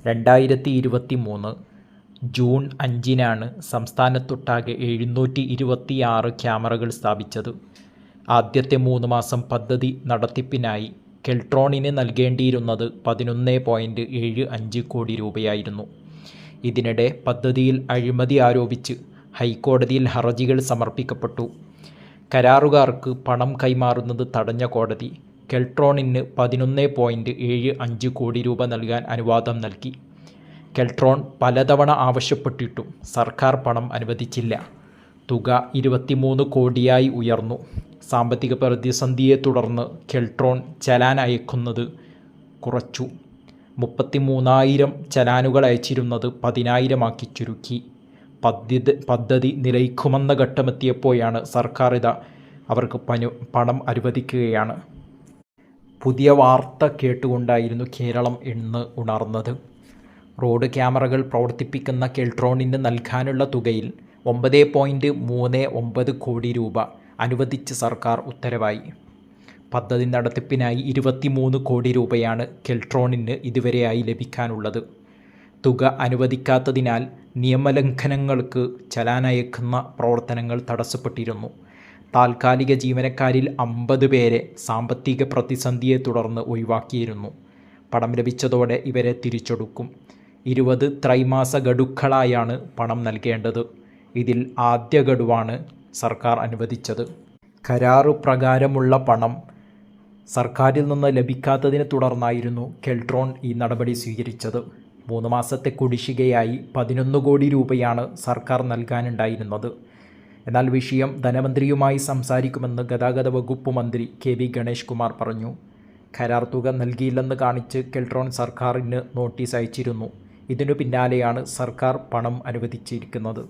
2023 June 5-നാണ് സംസ്ഥാനത്തൊട്ടാകെ 726 ക്യാമറകൾ സ്ഥാപിച്ചത്. ആദ്യത്തെ 3 മാസം പദ്ധതി നടത്തിപ്പിനായി കെൽട്രോണിന് നൽകേണ്ടിയിരുന്നത് 11.75 കോടി രൂപയായിരുന്നു. ഇതിനിടെ പദ്ധതിയിൽ അഴിമതി ആരോപിച്ച് ഹൈക്കോടതിയിൽ ഹർജികൾ സമർപ്പിക്കപ്പെട്ടു. കരാറുകാർക്ക് പണം കൈമാറുന്നത് തടഞ്ഞ കോടതി കെൽട്രോണിന് 11.75 കോടി രൂപ നൽകാൻ അനുവാദം നൽകി. കെൽട്രോൺ പലതവണ ആവശ്യപ്പെട്ടിട്ടും സർക്കാർ പണം അനുവദിച്ചില്ല. തുക 23 കോടിയായി ഉയർന്നു. സാമ്പത്തിക പ്രതിസന്ധിയെ തുടർന്ന് കെൽട്രോൺ ചലാൻ അയക്കുന്നത് കുറച്ചു. 33,000 ചലാനുകൾ അയച്ചിരുന്നത് 10,000 ചുരുക്കി. പദ്ധതി നിലയ്ക്കുമെന്ന ഘട്ടമെത്തിയപ്പോഴാണ് സർക്കാർ അവർക്ക് പണം അനുവദിക്കുകയാണ്. പുതിയ വാർത്ത കേട്ടുകൊണ്ടായിരുന്നു കേരളം ഇന്ന് ഉണർന്നത്. റോഡ് ക്യാമറകൾ പ്രവർത്തിപ്പിക്കുന്ന കെൽട്രോണിന് നൽകാനുള്ള തുകയിൽ 9.39 കോടി രൂപ അനുവദിച്ച് സർക്കാർ ഉത്തരവായി. പദ്ധതി നടത്തിപ്പിനായി 23 കോടി രൂപയാണ് കെൽട്രോണിന് ഇതുവരെയായി ലഭിക്കാനുള്ളത്. തുക അനുവദിക്കാത്തതിനാൽ നിയമലംഘനങ്ങൾക്ക് ചലാനയക്കുന്ന പ്രവർത്തനങ്ങൾ തടസ്സപ്പെട്ടിരുന്നു. താൽക്കാലിക ജീവനക്കാരിൽ 50 പേരെ സാമ്പത്തിക പ്രതിസന്ധിയെ തുടർന്ന് ഒഴിവാക്കിയിരുന്നു. പണം ലഭിച്ചതോടെ ഇവരെ തിരിച്ചെടുക്കും. 20 ത്രൈമാസ ഗഡുക്കളായാണ് പണം നൽകേണ്ടത്. ഇതിൽ ആദ്യ ഗഡുവാണ് സർക്കാർ അനുവദിച്ചത്. കരാറ് പ്രകാരമുള്ള പണം സർക്കാരിൽ നിന്ന് ലഭിക്കാത്തതിനെ തുടർന്നായിരുന്നു കെൽട്രോൺ ഈ നടപടി സ്വീകരിച്ചത്. 3 മാസത്തെ കുടിശ്ശികയായി 11 കോടി രൂപയാണ് സർക്കാർ നൽകാനുണ്ടായിരുന്നത്. എന്നാൽ വിഷയം ധനമന്ത്രിയുമായി സംസാരിക്കുമെന്ന് ഗതാഗത വകുപ്പ് മന്ത്രി കെ.വി. ഗണേഷ് കുമാർ പറഞ്ഞു. കരാർ തുക നൽകിയില്ലെന്ന് കാണിച്ച് കെൽട്രോൺ സർക്കാരിന് നോട്ടീസ് അയച്ചിരുന്നു. ഇതിനു പിന്നാലെയാണ് സർക്കാർ പണം അനുവദിച്ചിരിക്കുന്നത്.